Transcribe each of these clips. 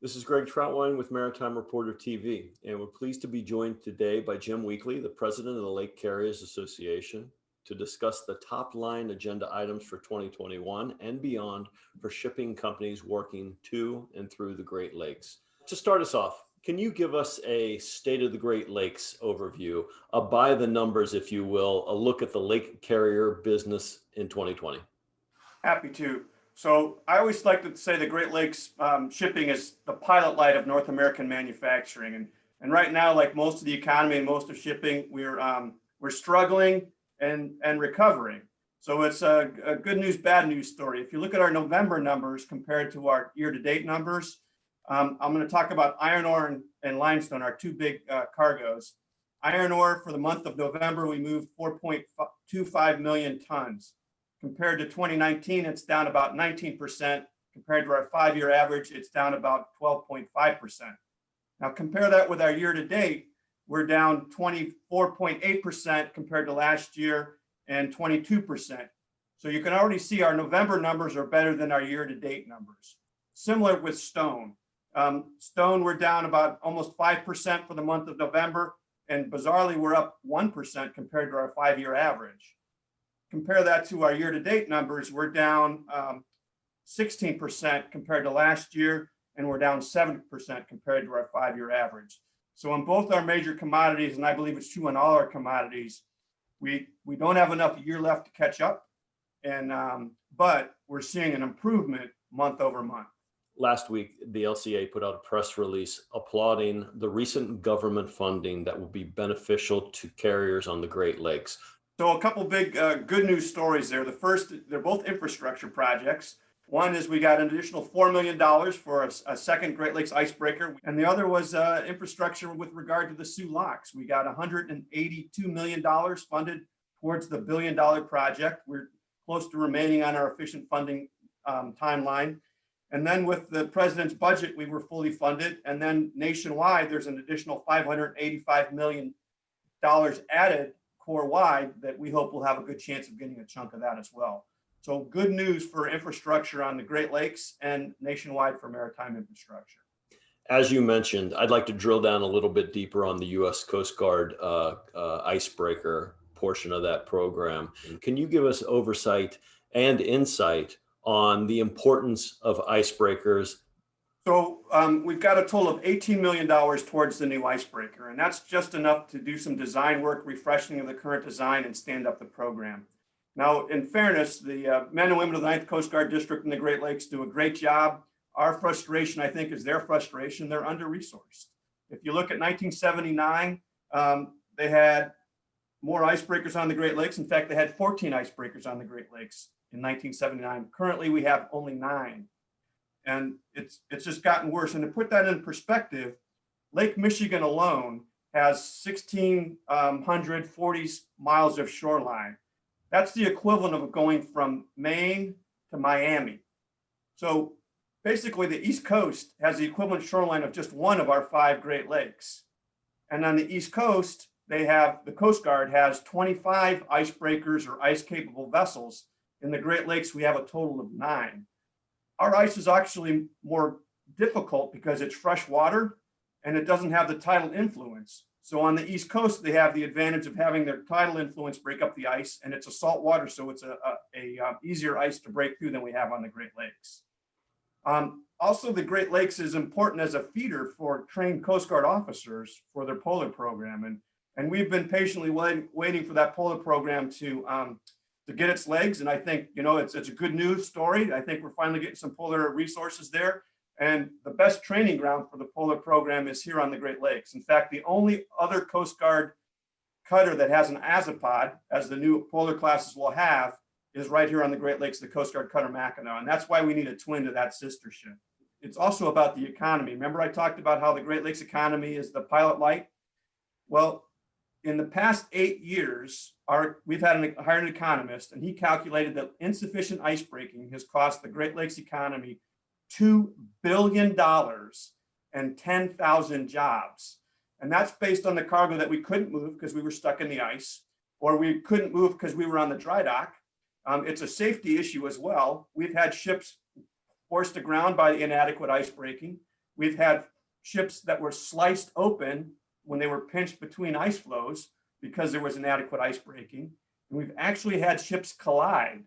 This is Greg Troutwine with Maritime Reporter TV, and we're pleased to be joined today by Jim Weakley, the president of the Lake Carriers Association, to discuss the top line agenda items for 2021 and beyond for shipping companies working to and through the Great Lakes. To start us off, can you give us a state of the Great Lakes overview, a by the numbers, if you will, a look at the lake carrier business in 2020? Happy to. So I always like to say the Great Lakes shipping is the pilot light of North American manufacturing. And right now, like most of the economy and most of shipping, we're struggling and recovering. So it's a good news, bad news story. If you look at our November numbers compared to our year-to-date numbers, I'm going to talk about iron ore and limestone, our two big cargoes. Iron ore for the month of November, we moved 4.25 million tons. Compared to 2019, it's down about 19%. Compared to our 5-year average, it's down about 12.5%. Now compare that with our year-to-date, we're down 24.8% compared to last year and 22%. So you can already see our November numbers are better than our year-to-date numbers. Similar with stone. Stone, we're down about almost 5% for the month of November, and bizarrely, we're up 1% compared to our 5-year average. Compare that to our year-to-date numbers, we're down 16% compared to last year, and we're down 7% compared to our 5-year average. So on both our major commodities, and I believe it's true on all our commodities, we don't have enough year left to catch up, and but we're seeing an improvement month over month. Last week, the LCA put out a press release applauding the recent government funding that will be beneficial to carriers on the Great Lakes. So a couple big good news stories there. The first, they're both infrastructure projects. One is we got an additional $4 million for a second Great Lakes icebreaker. And the other was infrastructure with regard to the Soo locks. We got $182 million funded towards the $1 billion project. We're close to remaining on our efficient funding timeline. And then with the president's budget, we were fully funded. And then nationwide, there's an additional $585 million added core-wide that we hope will have a good chance of getting a chunk of that as well. So good news for infrastructure on the Great Lakes and nationwide for maritime infrastructure. As you mentioned, I'd like to drill down a little bit deeper on the U.S. Coast Guard icebreaker portion of that program. Can you give us oversight and insight on the importance of icebreakers? So we've got a total of $18 million towards the new icebreaker, and that's just enough to do some design work, refreshing of the current design, and stand up the program. Now, in fairness, the men and women of the 9th Coast Guard District in the Great Lakes do a great job. Our frustration, I think, is their frustration. They're under-resourced. If you look at 1979, they had more icebreakers on the Great Lakes. In fact, they had 14 icebreakers on the Great Lakes in 1979. Currently, we have only 9. And it's just gotten worse. And to put that in perspective, Lake Michigan alone has 1,640 miles of shoreline. That's the equivalent of going from Maine to Miami. So basically, the East Coast has the equivalent shoreline of just one of our 5 Great Lakes. And on the East Coast, the Coast Guard has 25 icebreakers or ice-capable vessels. In the Great Lakes, we have a total of 9. Our ice is actually more difficult because it's fresh water and it doesn't have the tidal influence. So on the East Coast, they have the advantage of having their tidal influence break up the ice, and it's a salt water, so it's a easier ice to break through than we have on the Great Lakes. Also, the Great Lakes is important as a feeder for trained Coast Guard officers for their polar program, and we've been patiently waiting for that polar program to get its legs. And I think, it's a good news story. I think we're finally getting some polar resources there. And the best training ground for the polar program is here on the Great Lakes. In fact, the only other Coast Guard cutter that has an azipod, as the new polar classes will have, is right here on the Great Lakes, the Coast Guard cutter Mackinac. And that's why we need a twin to that sister ship. It's also about the economy. Remember I talked about how the Great Lakes economy is the pilot light? Well, in the past 8 years, we've hired an economist, and he calculated that insufficient ice breaking has cost the Great Lakes economy $2 billion and 10,000 jobs. And that's based on the cargo that we couldn't move because we were stuck in the ice, or we couldn't move because we were on the dry dock. It's a safety issue as well. We've had ships forced aground by inadequate ice breaking. We've had ships that were sliced open when they were pinched between ice flows because there was inadequate ice breaking. And we've actually had ships collide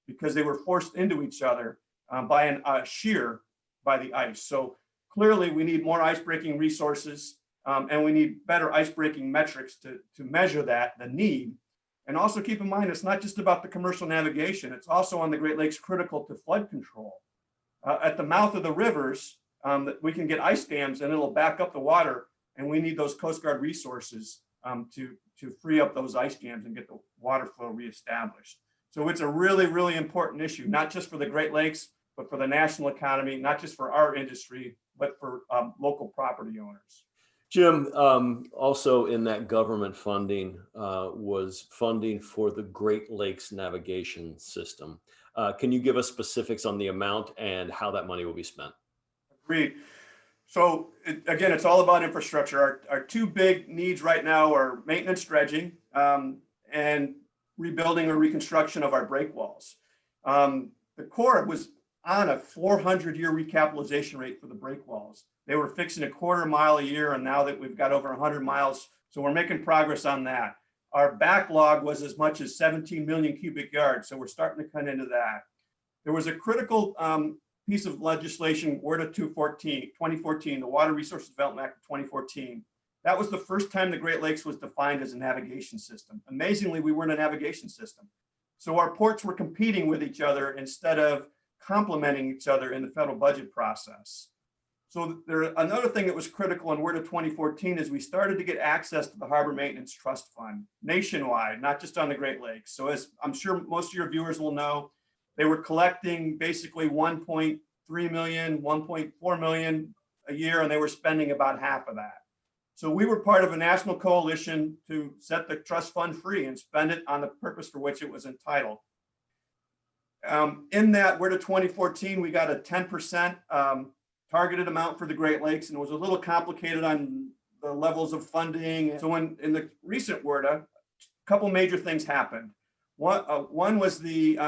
because they were forced into each other by a shear by the ice. So clearly we need more ice breaking resources and we need better ice breaking metrics to measure that, the need. And also keep in mind, it's not just about the commercial navigation, it's also on the Great Lakes critical to flood control. At the mouth of the rivers, that we can get ice dams and it'll back up the water, and we need those Coast Guard resources to free up those ice dams and get the water flow reestablished. So it's a really, really important issue, not just for the Great Lakes, but for the national economy, not just for our industry, but for local property owners. Jim, also in that government funding was funding for the Great Lakes navigation system. Can you give us specifics on the amount and how that money will be spent? Agreed. So again, it's all about infrastructure. Our two big needs right now are maintenance dredging and rebuilding or reconstruction of our breakwalls. The Corps was on a 400-year recapitalization rate for the breakwalls. They were fixing a quarter mile a year, and now that we've got over 100 miles, so we're making progress on that. Our backlog was as much as 17 million cubic yards, so we're starting to cut into that. There was a critical piece of legislation, WRDA 2014, the Water Resources Development Act of 2014. That was the first time the Great Lakes was defined as a navigation system. Amazingly, we weren't a navigation system. So our ports were competing with each other instead of complementing each other in the federal budget process. So another thing that was critical in WRDA 2014 is we started to get access to the Harbor Maintenance Trust Fund nationwide, not just on the Great Lakes. So as I'm sure most of your viewers will know, they were collecting basically 1.3 million, 1.4 million a year, and they were spending about half of that. So we were part of a national coalition to set the trust fund free and spend it on the purpose for which it was entitled. In that WRDA 2014, we got a 10% targeted amount for the Great Lakes, and it was a little complicated on the levels of funding. So in the recent WRDA, a couple major things happened. One was the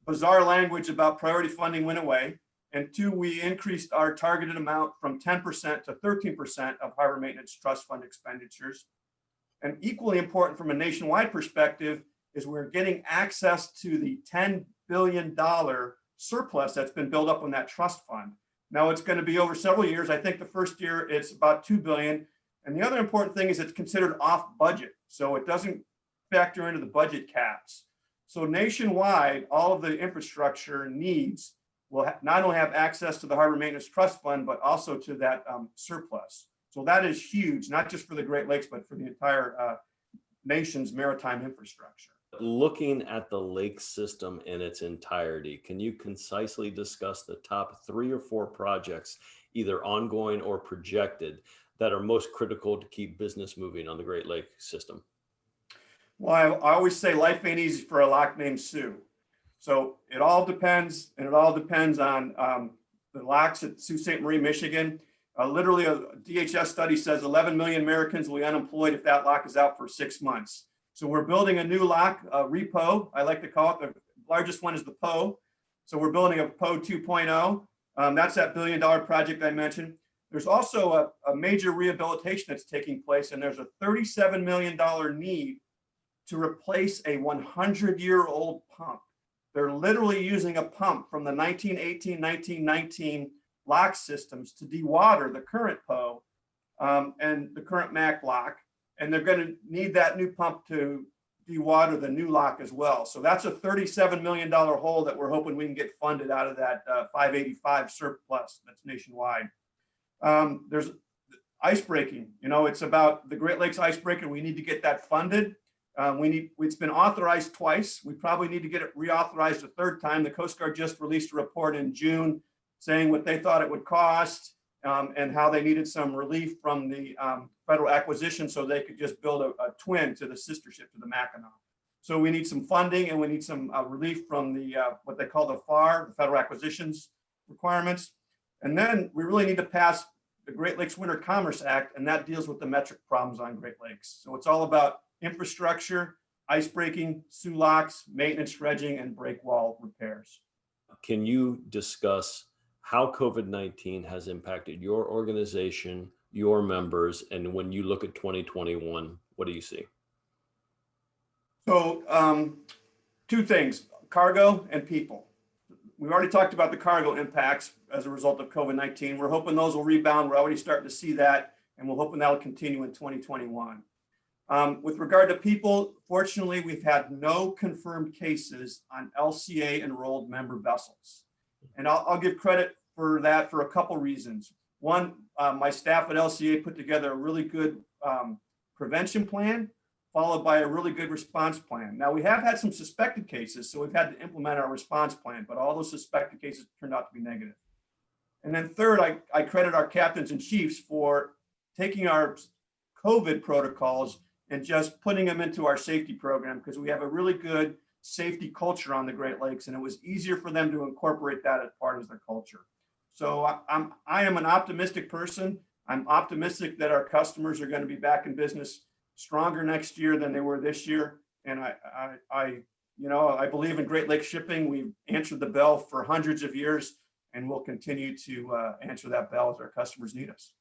bizarre language about priority funding went away. And two, we increased our targeted amount from 10% to 13% of Harbor Maintenance Trust Fund expenditures. And equally important from a nationwide perspective is we're getting access to the $10 billion surplus that's been built up on that trust fund. Now it's going to be over several years. I think the first year it's about $2 billion. And the other important thing is it's considered off budget. So it doesn't factor into the budget caps. So nationwide, all of the infrastructure needs will not only have access to the Harbor Maintenance Trust Fund, but also to that surplus. So that is huge, not just for the Great Lakes, but for the entire nation's maritime infrastructure. Looking at the lake system in its entirety, can you concisely discuss the top 3 or 4 projects, either ongoing or projected, that are most critical to keep business moving on the Great Lake system? Well, I always say life ain't easy for a lock named Sioux. So it all depends, and it all depends on the locks at Sault Ste. Marie, Michigan. Literally, a DHS study says 11 million Americans will be unemployed if that lock is out for 6 months. So we're building a new lock, repo, I like to call it. The largest one is the PO. So we're building a PO 2.0. That's that $1 billion project I mentioned. There's also a major rehabilitation that's taking place, and there's a $37 million need to replace a 100-year-old pump. They're literally using a pump from the 1918, 1919 lock systems to dewater the current PO and the current MAC lock. And they're going to need that new pump to dewater the new lock as well. So that's a $37 million hole that we're hoping we can get funded out of that 585 surplus that's nationwide. There's ice breaking. You know, it's about the Great Lakes icebreaker. We need to get that funded. It's been authorized twice. We probably need to get it reauthorized a third time. The Coast Guard just released a report in June saying what they thought it would cost and how they needed some relief from the federal acquisition so they could just build a twin to the sister ship to the Mackinac. So we need some funding and we need some relief from the what they call the FAR, the federal acquisitions requirements. And then we really need to pass the Great Lakes Winter Commerce Act, and that deals with the metric problems on Great Lakes. So it's all about infrastructure, ice breaking, Sioux locks, maintenance dredging, and breakwall repairs. Can you discuss how COVID-19 has impacted your organization, your members, and when you look at 2021, what do you see? So two things, cargo and people. We've already talked about the cargo impacts as a result of COVID-19. We're hoping those will rebound. We're already starting to see that, and we're hoping that will continue in 2021. With regard to people, fortunately, we've had no confirmed cases on LCA enrolled member vessels. And I'll give credit for that for a couple reasons. One, my staff at LCA put together a really good prevention plan, followed by a really good response plan. Now, we have had some suspected cases, so we've had to implement our response plan, but all those suspected cases turned out to be negative. And then third, I credit our captains and chiefs for taking our COVID protocols and just putting them into our safety program, because we have a really good safety culture on the Great Lakes, and it was easier for them to incorporate that as part of their culture. So I am an optimistic person. I'm optimistic that our customers are going to be back in business stronger next year than they were this year. And I believe in Great Lakes shipping. We've answered the bell for hundreds of years, and we'll continue to answer that bell as our customers need us.